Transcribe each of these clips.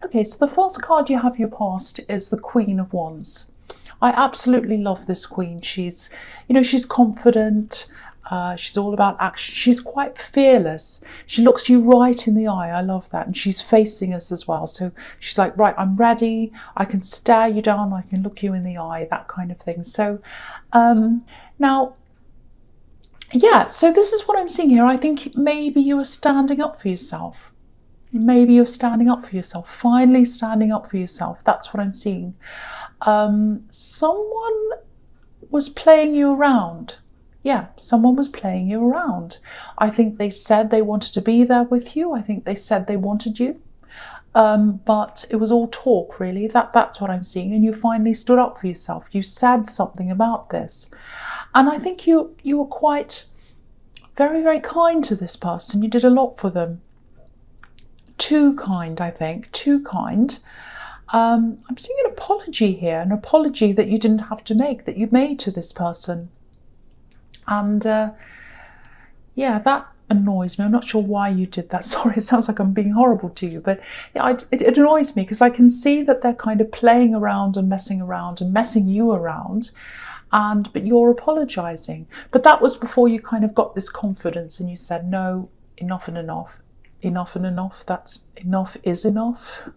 Okay, so the first card you have your past is the Queen of Wands. I absolutely love this queen. She's, she's confident. She's all about action. She's quite fearless. She looks you right in the eye. I love that. And she's facing us as well. So she's like, right, I'm ready. I can stare you down. I can look you in the eye, that kind of thing. So now, yeah, so this is what I'm seeing here. I think maybe you are standing up for yourself. Maybe you're standing up for yourself, finally standing up for yourself. That's what I'm seeing. Someone was playing you around. Yeah, someone was playing you around. I think they said they wanted to be there with you. I think they said they wanted you. But it was all talk, really. That's what I'm seeing. And you finally stood up for yourself. You said something about this. And I think you were quite very, very kind to this person. You did a lot for them. Too kind, I think. Too kind. I'm seeing an apology here, an apology that you didn't have to make, that you made to this person. And yeah, that annoys me. I'm not sure why you did that. Sorry, it sounds like I'm being horrible to you, but yeah, it annoys me because I can see that they're kind of playing around and messing you around. But you're apologizing. But that was before you kind of got this confidence and you said, no, enough and enough. Enough and enough, that's enough is enough.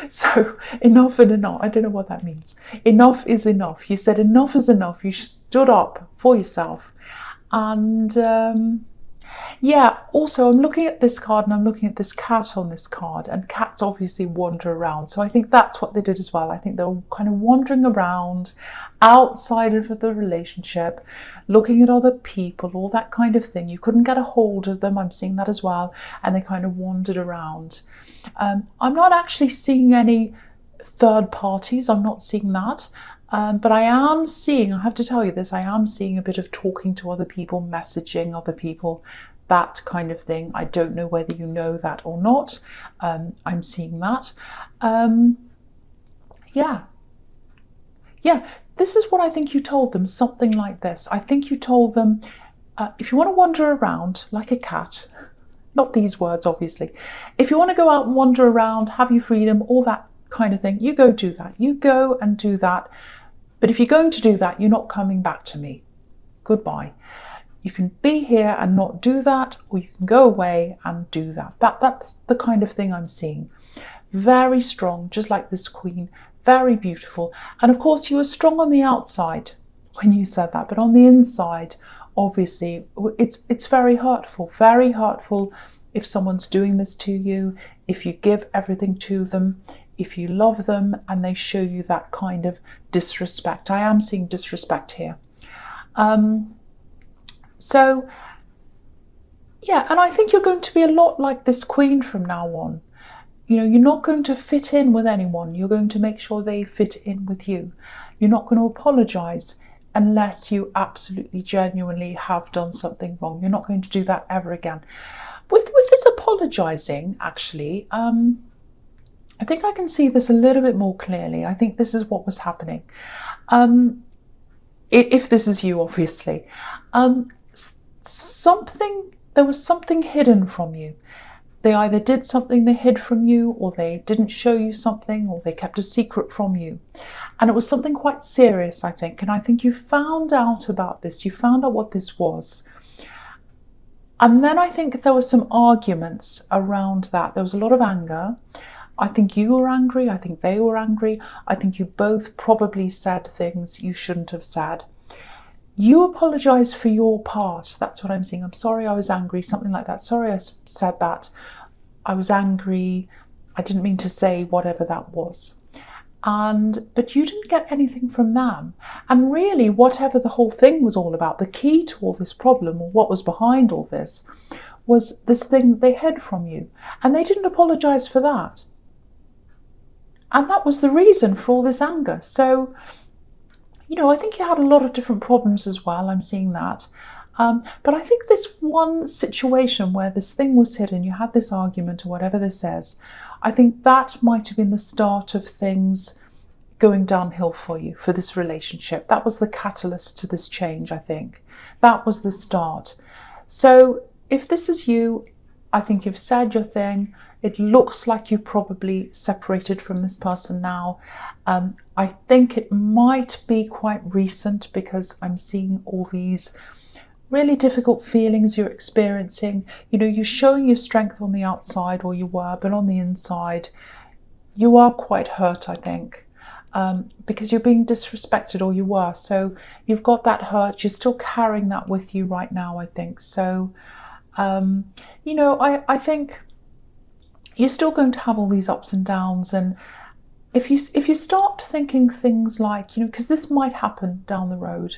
So enough and enough, I don't know what that means. Enough is enough. You said enough is enough. You stood up for yourself. And yeah, also I'm looking at this card and I'm looking at this cat on this card, and cats obviously wander around. So I think that's what they did as well. I think they were kind of wandering around outside of the relationship, looking at other people, all that kind of thing. You couldn't get a hold of them. I'm seeing that as well. And they kind of wandered around. I'm not actually seeing any third parties. I'm not seeing that. But I am seeing, I have to tell you this, I am seeing a bit of talking to other people, messaging other people, that kind of thing. I don't know whether you know that or not. I'm seeing that. Yeah. This is what I think you told them, something like this. I think you told them, if you want to wander around like a cat, not these words, obviously. If you want to go out and wander around, have your freedom, all that kind of thing, you go do that. You go and do that. But if you're going to do that, you're not coming back to me. Goodbye. You can be here and not do that, or you can go away and do that. That's the kind of thing I'm seeing. Very strong, just like this queen. Very beautiful. And of course, you were strong on the outside when you said that, but on the inside, obviously, it's very hurtful if someone's doing this to you, if you give everything to them, if you love them and they show you that kind of disrespect. I am seeing disrespect here. So, yeah, and I think you're going to be a lot like this queen from now on. You know, you're not going to fit in with anyone. You're going to make sure they fit in with you. You're not going to apologize unless you absolutely, genuinely have done something wrong. You're not going to do that ever again. With this apologizing, actually, I think I can see this a little bit more clearly. I think this is what was happening. If this is you, obviously. There was something hidden from you. They either did something they hid from you, or they didn't show you something, or they kept a secret from you. And it was something quite serious, I think. And I think you found out about this. You found out what this was. And then I think there were some arguments around that. There was a lot of anger. I think you were angry. I think they were angry. I think you both probably said things you shouldn't have said. You apologize for your part. That's what I'm seeing. I'm sorry I was angry, something like that. Sorry I said that. I was angry. I didn't mean to say whatever that was. But you didn't get anything from them. And really, whatever the whole thing was all about, the key to all this problem, or what was behind all this, was this thing they hid from you. And they didn't apologize for that. And that was the reason for all this anger. So, you know, I think you had a lot of different problems as well. I'm seeing that. But I think this one situation where this thing was hidden, you had this argument or whatever this is, I think that might have been the start of things going downhill for you, for this relationship. That was the catalyst to this change, I think. That was the start. So if this is you, I think you've said your thing, It looks like you probably separated from this person now. I think it might be quite recent because I'm seeing all these really difficult feelings you're experiencing. You know, you're showing your strength on the outside, or you were, but on the inside, you are quite hurt, I think, because you're being disrespected, or you were. So you've got that hurt. You're still carrying that with you right now, I think. So, you know, I think you're still going to have all these ups and downs. And if you start thinking things like, you know, because this might happen down the road,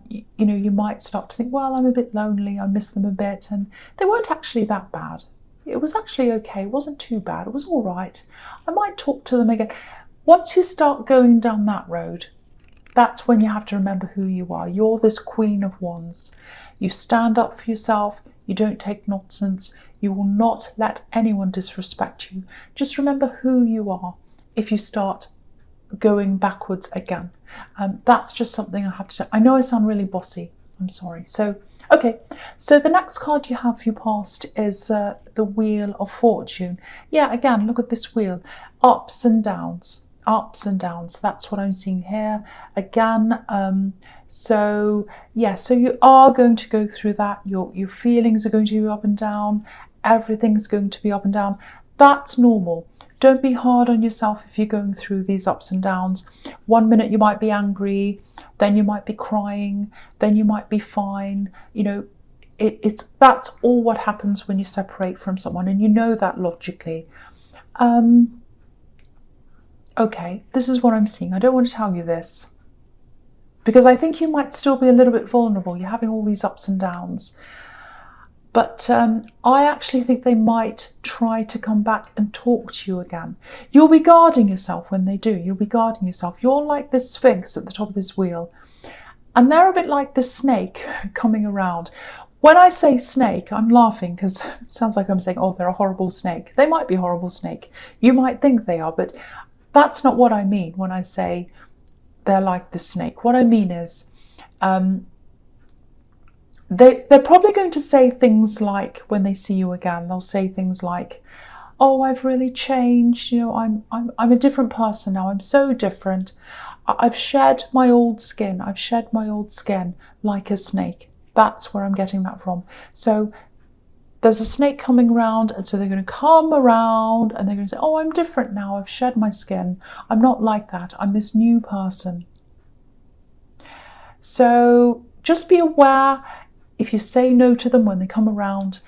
you know, you might start to think, well, I'm a bit lonely, I miss them a bit, and they weren't actually that bad. It was actually okay, it wasn't too bad, it was all right. I might talk to them again. Once you start going down that road, that's when you have to remember who you are. You're this Queen of Wands. You stand up for yourself, you don't take nonsense, you will not let anyone disrespect you. Just remember who you are if you start going backwards again. That's just something I have to say. I know I sound really bossy, I'm sorry. So, okay, so the next card you have for your past is the Wheel of Fortune. Yeah, again, look at this wheel. Ups and downs, ups and downs. That's what I'm seeing here. Again, so yeah, so you are going to go through that. Your feelings are going to be up and down. Everything's going to be up and down. That's normal. Don't be hard on yourself if you're going through these ups and downs. 1 minute you might be angry, then you might be crying, then you might be fine. You know, that's all what happens when you separate from someone, and you know that logically. Okay, this is what I'm seeing. I don't want to tell you this because I think you might still be a little bit vulnerable. You're having all these ups and downs. But I actually think they might try to come back and talk to you again. You'll be guarding yourself when they do. You'll be guarding yourself. You're like this Sphinx at the top of this wheel. And they're a bit like this snake coming around. When I say snake, I'm laughing because it sounds like I'm saying, oh, they're a horrible snake. They might be a horrible snake. You might think they are, but that's not what I mean when I say they're like the snake. What I mean is, they're probably going to say things like, when they see you again, they'll say things like, oh, I've really changed, you know, I'm a different person now, I'm so different. I've shed my old skin, I've shed my old skin like a snake. That's where I'm getting that from. So there's a snake coming around, and so they're going to come around and they're going to say, oh, I'm different now, I've shed my skin. I'm not like that, I'm this new person. So just be aware. If you say no to them when they come around,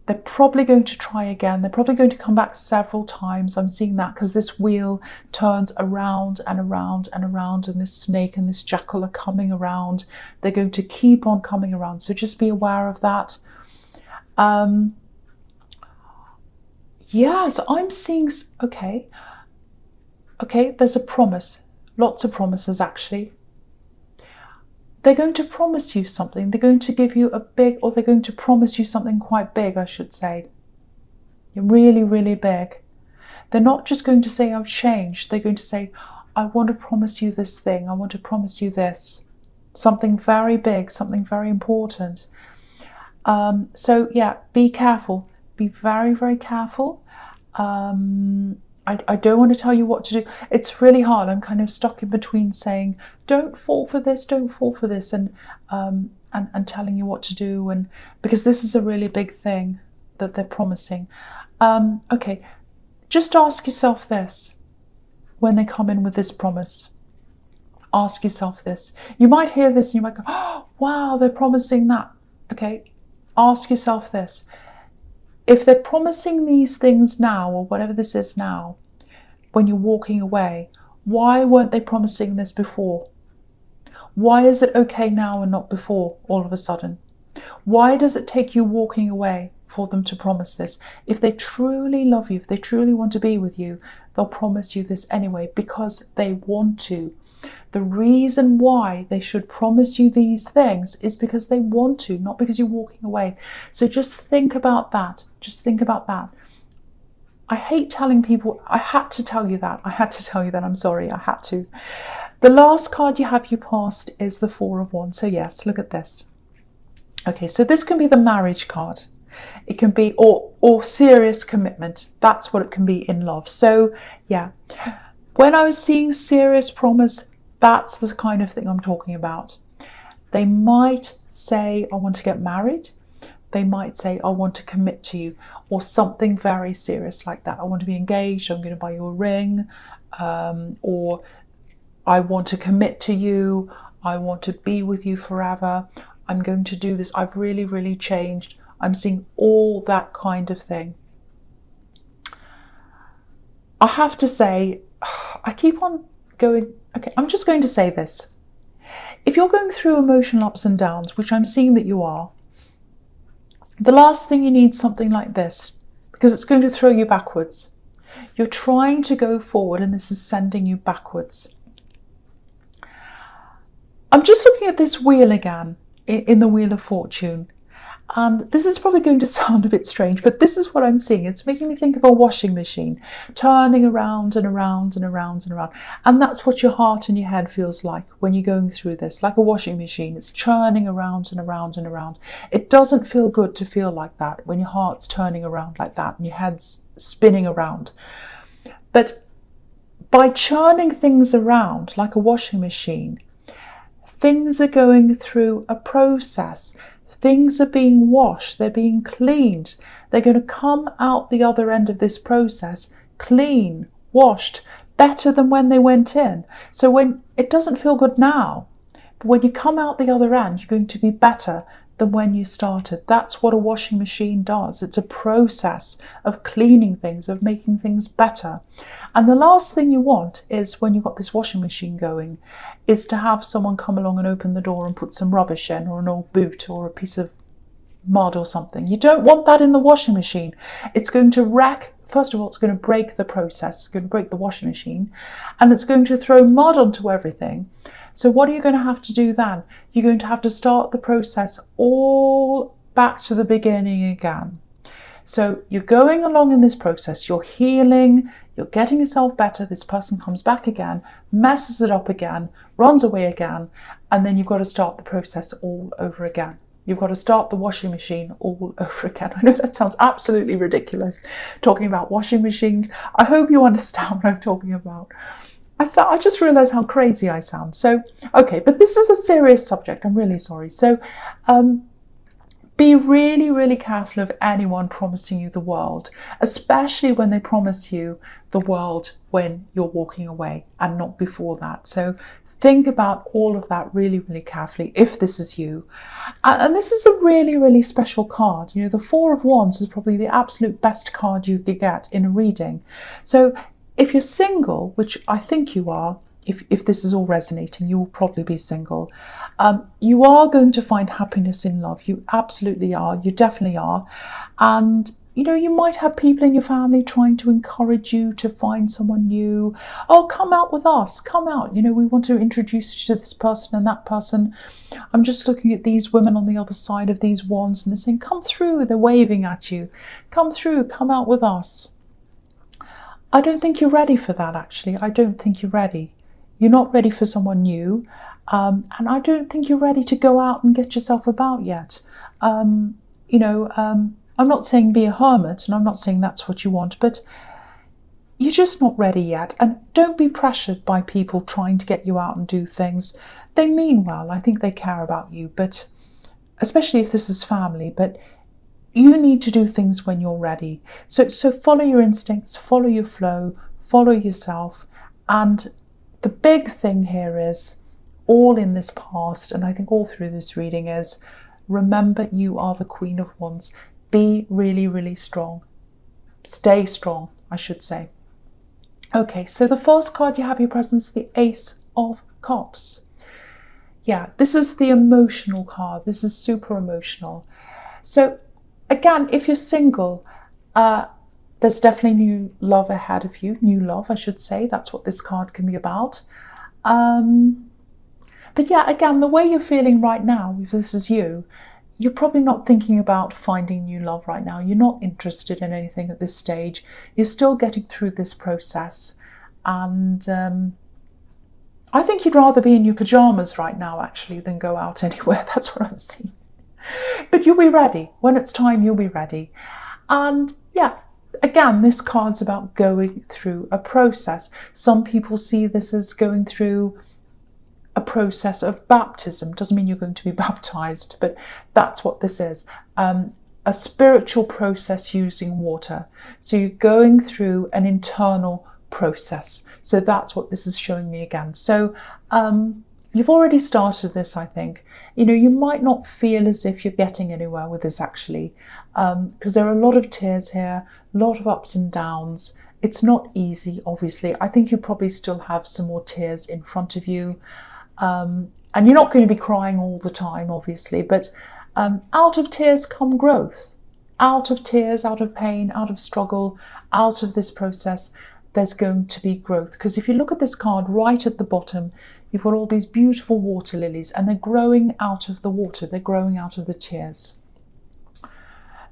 they're probably going to try again. They're probably going to come back several times. I'm seeing that because this wheel turns around and around and around, and this snake and this jackal are coming around. They're going to keep on coming around. So just be aware of that. Yeah, so I'm seeing, okay, there's a promise. Lots of promises, actually. They're going to promise you something. They're going to give you a big, or they're going to promise you something quite big, I should say. Really, really big. They're not just going to say, I've changed. They're going to say, I want to promise you this thing. I want to promise you this. Something very big, something very important. So yeah, be careful. Be very, very careful. I don't want to tell you what to do. It's really hard. I'm kind of stuck in between saying, don't fall for this, don't fall for this, and telling you what to do, and because this is a really big thing that they're promising. Okay, just ask yourself this when they come in with this promise. Ask yourself this. You might hear this and you might go, oh, wow, they're promising that. Okay, ask yourself this. If they're promising these things now, or whatever this is now, when you're walking away, why weren't they promising this before? Why is it okay now and not before, all of a sudden? Why does it take you walking away for them to promise this? If they truly love you, if they truly want to be with you, they'll promise you this anyway, because they want to. The reason why they should promise you these things is because they want to, not because you're walking away. So just think about that. Just think about that. I hate telling people, I had to tell you that. I had to tell you that. I'm sorry, I had to. The last card you have you past is the Four of Wands. So yes, look at this. Okay, so this can be the marriage card. It can be, or serious commitment. That's what it can be in love. So yeah, when I was seeing serious promise, that's the kind of thing I'm talking about. They might say, I want to get married. They might say, I want to commit to you, or something very serious like that. I want to be engaged. I'm going to buy you a ring, or I want to commit to you. I want to be with you forever. I'm going to do this. I've really, really changed. I'm seeing all that kind of thing. I have to say, I keep on going, okay, I'm just going to say this. If you're going through emotional ups and downs, which I'm seeing that you are, the last thing you need is something like this, because it's going to throw you backwards. You're trying to go forward and this is sending you backwards. I'm just looking at this wheel again, in the Wheel of Fortune. And this is probably going to sound a bit strange, but this is what I'm seeing. It's making me think of a washing machine, turning around and around and around and around. And that's what your heart and your head feels like when you're going through this, like a washing machine. It's churning around and around and around. It doesn't feel good to feel like that when your heart's turning around like that and your head's spinning around. But by churning things around like a washing machine, things are going through a process. Things are being washed, they're being cleaned. They're going to come out the other end of this process clean, washed, better than when they went in. So when it doesn't feel good now, but when you come out the other end, you're going to be better than when you started. That's what a washing machine does. It's a process of cleaning things, of making things better. And the last thing you want is, when you've got this washing machine going, is to have someone come along and open the door and put some rubbish in, or an old boot or a piece of mud or something. You don't want that in the washing machine. It's going to wreck. First of all, it's going to break the process. It's going to break the washing machine, and it's going to throw mud onto everything. So what are you going to have to do then? You're going to have to start the process all back to the beginning again. So you're going along in this process, you're healing, you're getting yourself better. This person comes back again, messes it up again, runs away again, and then you've got to start the process all over again. You've got to start the washing machine all over again. I know that sounds absolutely ridiculous, talking about washing machines. I hope you understand what I'm talking about. I just realised how crazy I sound. So, okay, but this is a serious subject. I'm really sorry. So, be really, really careful of anyone promising you the world, especially when they promise you the world when you're walking away and not before that. So think about all of that really, really carefully if this is you. And this is a really, really special card. You know, the Four of Wands is probably the absolute best card you could get in a reading. So if you're single, which I think you are, if this is all resonating, you will probably be single. You are going to find happiness in love. You absolutely are. You definitely are. And, you know, you might have people in your family trying to encourage you to find someone new. Oh, come out with us. Come out. You know, we want to introduce you to this person and that person. I'm just looking at these women on the other side of these wands, and they're saying, come through. They're waving at you. Come through. Come out with us. I don't think you're ready for that, actually. I don't think you're ready. You're not ready for someone new. And I don't think you're ready to go out and get yourself about yet. I'm not saying be a hermit, and I'm not saying that's what you want, but you're just not ready yet. And don't be pressured by people trying to get you out and do things. They mean well. I think they care about you, but especially if this is family, but you need to do things when you're ready. So follow your instincts, follow your flow, follow yourself. And the big thing here is, all in this past, and I think all through this reading, is remember you are the Queen of Wands. Be really, really strong. Stay strong, I should say. Okay, so the first card you have your presence, the Ace of Cups. Yeah, this is the emotional card. This is super emotional. So again, if you're single, there's definitely new love ahead of you. New love, I should say. That's what this card can be about. But yeah, again, the way you're feeling right now, if this is you, you're probably not thinking about finding new love right now. You're not interested in anything at this stage. You're still getting through this process. And I think you'd rather be in your pajamas right now, actually, than go out anywhere. That's what I'm seeing. But you'll be ready. When it's time, you'll be ready. And yeah, again, this card's about going through a process. Some people see this as going through a process of baptism. Doesn't mean you're going to be baptized, but that's what this is. A spiritual process using water. So you're going through an internal process. So that's what this is showing me again. So you've already started this, I think. You might not feel as if you're getting anywhere with this actually, because there are a lot of tears here, a lot of ups and downs. It's not easy, obviously. I think you probably still have some more tears in front of you. And you're not going to be crying all the time, obviously, but out of tears come growth. Out of tears, out of pain, out of struggle, out of this process, there's going to be growth. Because if you look at this card right at the bottom, you've got all these beautiful water lilies, and they're growing out of the water. They're growing out of the tears.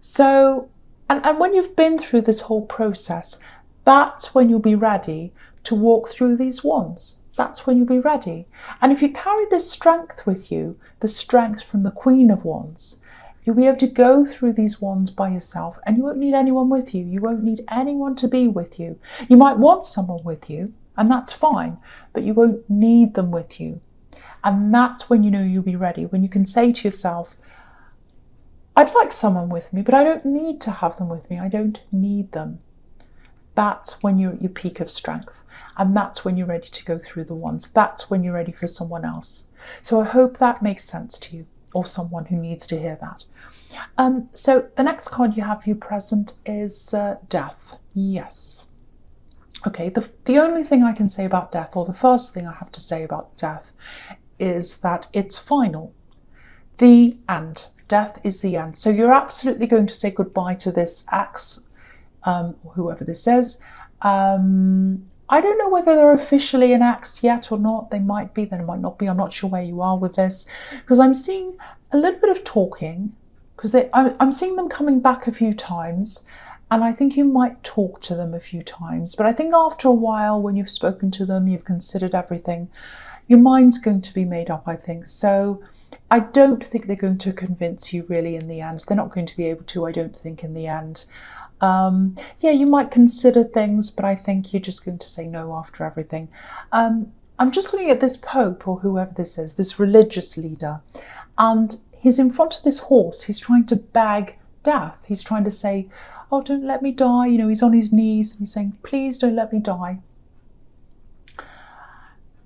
So, and when you've been through this whole process, that's when you'll be ready to walk through these wands. That's when you'll be ready. And if you carry this strength with you, the strength from the Queen of Wands, you'll be able to go through these wands by yourself, and you won't need anyone with you. You won't need anyone to be with you. You might want someone with you, and that's fine, but you won't need them with you. And that's when you know you'll be ready, when you can say to yourself, I'd like someone with me, but I don't need to have them with me. I don't need them. That's when you're at your peak of strength. And that's when you're ready to go through the wands. That's when you're ready for someone else. So I hope that makes sense to you, or someone who needs to hear that. So the next card you have for your present is death. Yes. Okay, the only thing I can say about death, or the first thing I have to say about death, is that it's final. The end. Death is the end. So you're absolutely going to say goodbye to this ex, whoever this is. I don't know whether they're officially an ex yet or not. They might be, they might not be. I'm not sure where you are with this, because I'm seeing a little bit of talking, because I'm seeing them coming back a few times, and I think you might talk to them a few times. But I think after a while, when you've spoken to them, you've considered everything, your mind's going to be made up, I think. So I don't think they're going to convince you really in the end. They're not going to be able to, I don't think, in the end. Yeah, you might consider things, but I think you're just going to say no after everything. I'm just looking at this Pope, or whoever this is, this religious leader, and he's in front of this horse. He's trying to beg death. He's trying to say, oh, don't let me die. He's on his knees and he's saying, please don't let me die.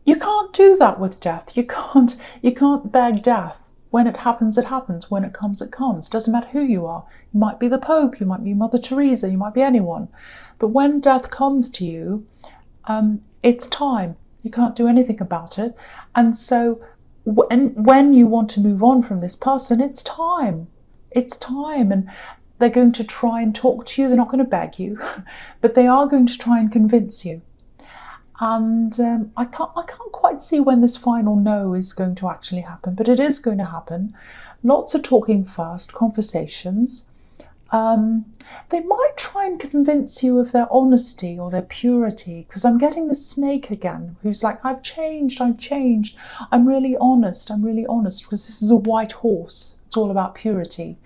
You can't do that with death. You can't beg death. When it happens, it happens. When it comes, it comes. Doesn't matter who you are. You might be the Pope, you might be Mother Teresa, you might be anyone. But when death comes to you, it's time. You can't do anything about it. And so when you want to move on from this person, it's time. It's time. And they're going to try and talk to you. They're not going to beg you, but they are going to try and convince you. And I can't quite see when this final no is going to actually happen, but it is going to happen. Lots of talking first, conversations. They might try and convince you of their honesty or their purity, because I'm getting the snake again, who's like, I've changed, I'm really honest, because this is a white horse. It's all about purity.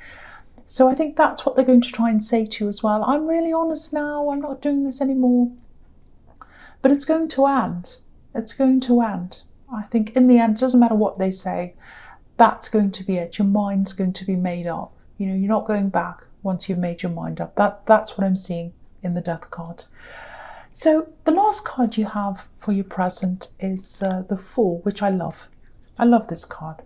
So I think that's what they're going to try and say to you as well. I'm really honest now, I'm not doing this anymore. But it's going to end. It's going to end. I think in the end, it doesn't matter what they say, that's going to be it. Your mind's going to be made up. You're not going back once you've made your mind up. That's what I'm seeing in the death card. So the last card you have for your present is the Fool, which I love. I love this card.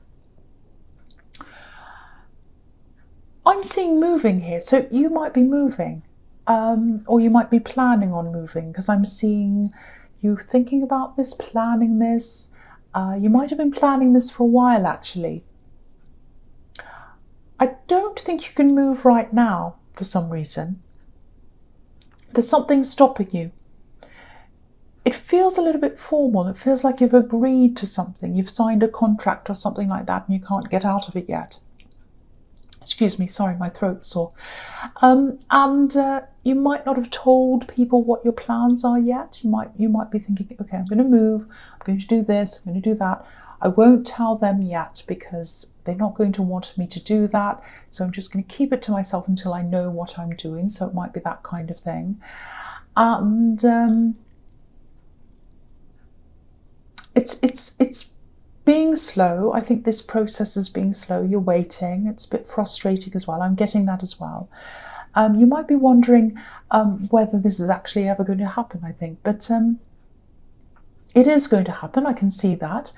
I'm seeing moving here. So you might be moving. Or you might be planning on moving, because I'm seeing you thinking about this, planning this. You might have been planning this for a while, actually. I don't think you can move right now for some reason. There's something stopping you. It feels a little bit formal. It feels like you've agreed to something. You've signed a contract or something like that, and you can't get out of it yet. Excuse me, sorry, my throat's sore. You might not have told people what your plans are yet. You might be thinking, okay, I'm going to move, I'm going to do this, I'm going to do that. I won't tell them yet because they're not going to want me to do that. So I'm just going to keep it to myself until I know what I'm doing. So it might be that kind of thing. And it's being slow. I think this process is being slow. You're waiting. It's a bit frustrating as well. I'm getting that as well. You might be wondering whether this is actually ever going to happen, I think. But it is going to happen. I can see that.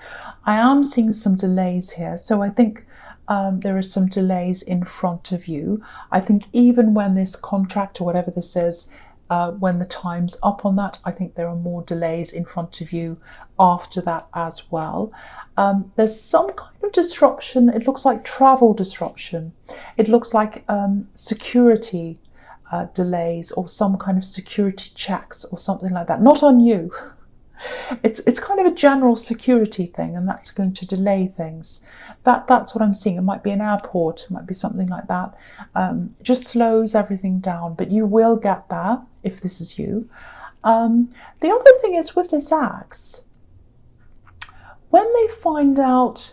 I am seeing some delays here. So I think there are some delays in front of you. I think even when this contract or whatever this is, when the time's up on that, I think there are more delays in front of you after that as well. There's some kind of disruption. It looks like travel disruption. It looks like security delays or some kind of security checks or something like that. Not on you. It's kind of a general security thing, and that's going to delay things. That's what I'm seeing. It might be an airport, it might be something like that. Just slows everything down, but you will get there if this is you. The other thing is with this axe, when they find out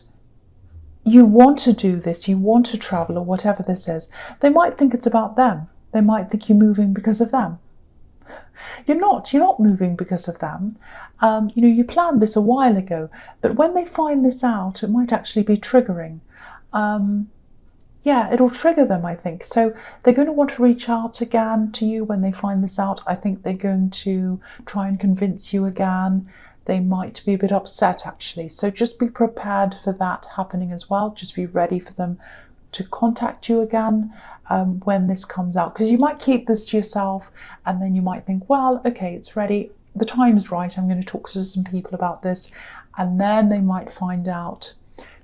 you want to do this, you want to travel or whatever this is, they might think it's about them. They might think you're moving because of them. You're not moving because of them. You planned this a while ago, but when they find this out, it might actually be triggering. Yeah, it'll trigger them, I think. So they're going to want to reach out again to you when they find this out. I think they're going to try and convince you again. They might be a bit upset, actually. So just be prepared for that happening as well. Just be ready for them to contact you again when this comes out, because you might keep this to yourself and then you might think, well, okay, it's ready, the time's right, I'm going to talk to some people about this, and then they might find out.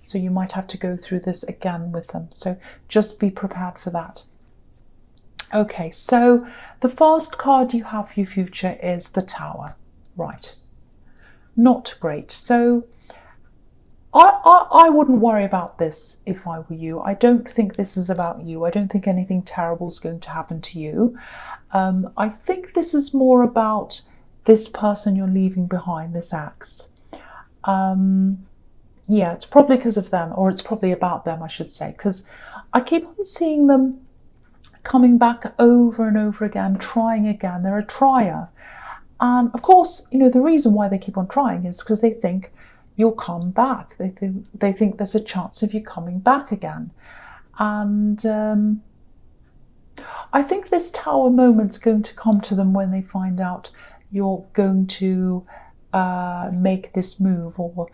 So you might have to go through this again with them. So just be prepared for that. Okay, so the first card you have for your future is the Tower. Right. Not great. So I wouldn't worry about this if I were you. I don't think this is about you. I don't think anything terrible is going to happen to you. I think this is more about this person you're leaving behind, this axe. Yeah, it's probably because of them, or it's probably about them, I should say, because I keep on seeing them coming back over and over again, trying again. They're a trier. And of course, the reason why they keep on trying is because they think you'll come back. They think there's a chance of you coming back again. And I think this Tower moment's going to come to them when they find out you're going to make this move, or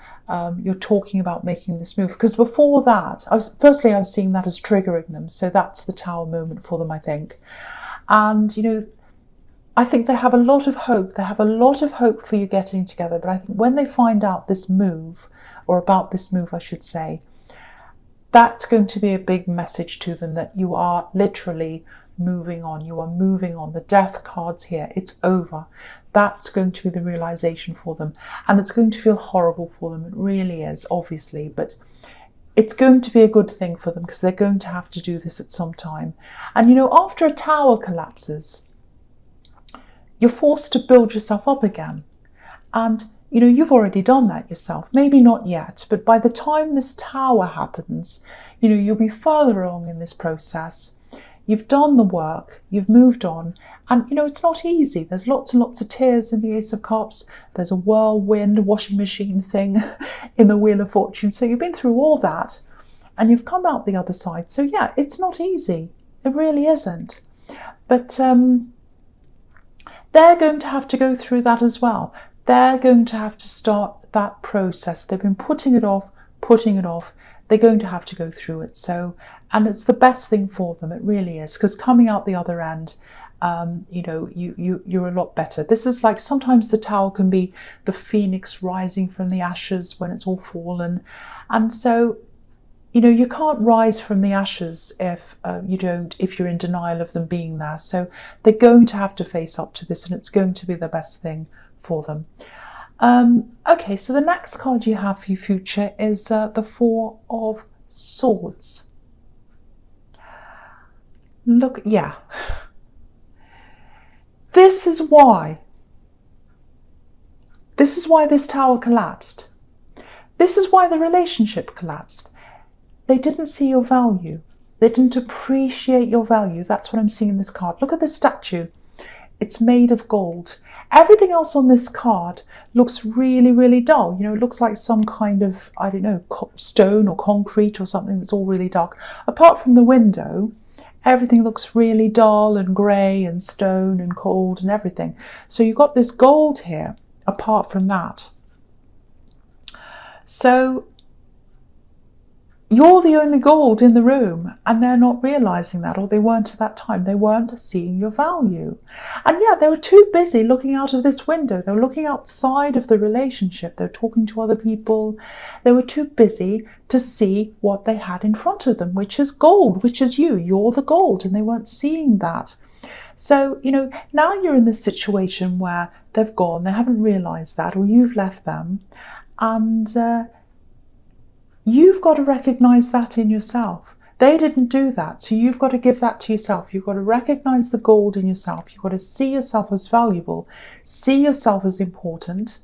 you're talking about making this move. Because before that, I was seeing that as triggering them. So that's the Tower moment for them, I think. And, I think they have a lot of hope. They have a lot of hope for you getting together. But I think when they find out this move, or about this move, I should say, that's going to be a big message to them that you are literally moving on. You are moving on. The Death card's here. It's over. That's going to be the realization for them. And it's going to feel horrible for them. It really is, obviously. But it's going to be a good thing for them because they're going to have to do this at some time. And, after a tower collapses, you're forced to build yourself up again. And, you've already done that yourself. Maybe not yet, but by the time this tower happens, you'll be further along in this process. You've done the work, you've moved on, and, it's not easy. There's lots and lots of tears in the Ace of Cups. There's a whirlwind washing machine thing in the Wheel of Fortune. So you've been through all that, and you've come out the other side. So yeah, it's not easy. It really isn't. But, they're going to have to go through that as well. They're going to have to start that process. They've been putting it off. They're going to have to go through it. So, and it's the best thing for them. It really is, because coming out the other end, you're a lot better. This is like, sometimes the Tower can be the phoenix rising from the ashes when it's all fallen. And so, you can't rise from the ashes if you're in denial of them being there. So they're going to have to face up to this, and it's going to be the best thing for them. Okay, so the next card you have for your future is the Four of Swords. Look, yeah. This is why this Tower collapsed. This is why the relationship collapsed. They didn't see your value. They didn't appreciate your value. That's what I'm seeing in this card. Look at the statue. It's made of gold. Everything else on this card looks really, really dull. You know, it looks like some kind of, I don't know, stone or concrete or something that's all really dark. Apart from the window, everything looks really dull and grey and stone and cold and everything. So you've got this gold here, apart from that. So you're the only gold in the room, and they're not realising that, or they weren't at that time. They weren't seeing your value. And yeah, they were too busy looking out of this window. They were looking outside of the relationship. They were talking to other people. They were too busy to see what they had in front of them, which is gold, which is you. You're the gold, and they weren't seeing that. So, you know, now you're in this situation where they've gone, they haven't realised that, or you've left them, and you've got to recognise that in yourself. They didn't do that, so you've got to give that to yourself. You've got to recognise the gold in yourself. You've got to see yourself as valuable, see yourself as important.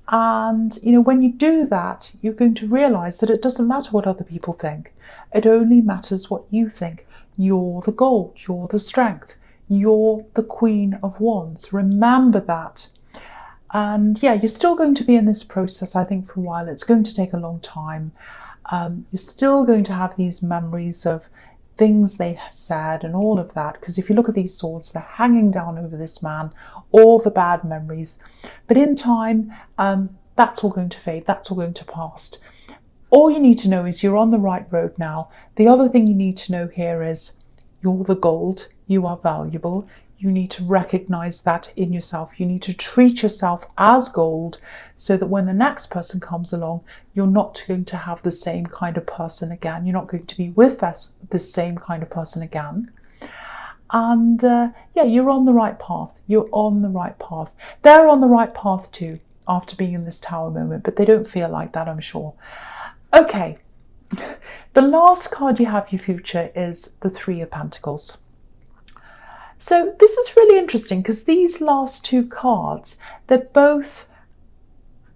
And, you know, when you do that, you're going to realise that it doesn't matter what other people think. It only matters what you think. You're the gold. You're the strength. You're the Queen of Wands. Remember that. And yeah, you're still going to be in this process, I think, for a while. It's going to take a long time. You're still going to have these memories of things they said and all of that. Because if you look at these swords, they're hanging down over this man, all the bad memories. But in time, that's all going to fade. That's all going to pass. All you need to know is you're on the right road now. The other thing you need to know here is you're the gold. You are valuable. You need to recognise that in yourself. You need to treat yourself as gold so that when the next person comes along, you're not going to have the same kind of person again. You're not going to be with the same kind of person again. And yeah, you're on the right path. You're on the right path. They're on the right path too after being in this tower moment, but they don't feel like that, I'm sure. Okay, the last card you have, your future, is the Three of Pentacles. So this is really interesting because these last two cards, they're both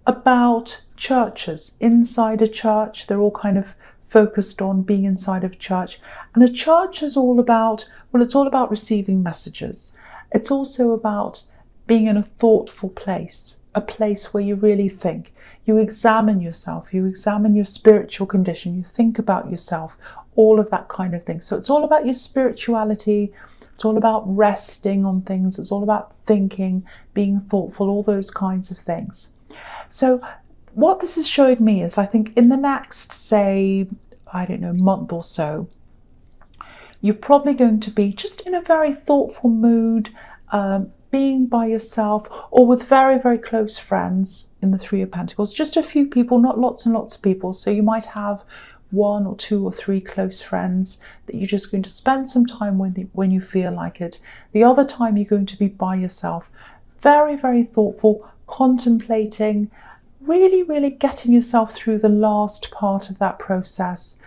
about churches, inside a church. They're all kind of focused on being inside of a church. And a church is all about, well, it's all about receiving messages. It's also about being in a thoughtful place, a place where you really think. You examine yourself, you examine your spiritual condition, you think about yourself, all of that kind of thing. So it's all about your spirituality. It's all about resting on things. It's all about thinking, being thoughtful, all those kinds of things. So what this is showing me is, I think in the next, say, I don't know, month or so, you're probably going to be just in a very thoughtful mood, being by yourself or with very, very close friends in the Three of Pentacles. Just a few people, not lots and lots of people. So you might have one or two or three close friends that you're just going to spend some time with when you feel like it. The other time you're going to be by yourself, very, very thoughtful, contemplating, really, really getting yourself through the last part of that process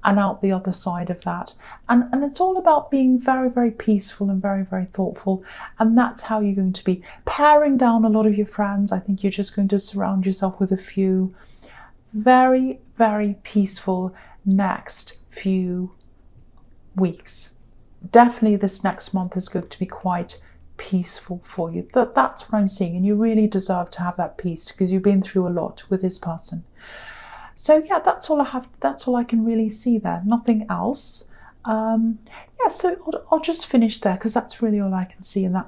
and out the other side of that. And it's all about being very, very peaceful and very, very thoughtful. And that's how you're going to be paring down a lot of your friends. I think you're just going to surround yourself with a few. Very, very peaceful next few weeks. Definitely this next month is going to be quite peaceful for you. That's what I'm seeing, and you really deserve to have that peace because you've been through a lot with this person. So yeah, that's all I have. That's all I can really see there. Nothing else. Yeah, so I'll just finish there because that's really all I can see in that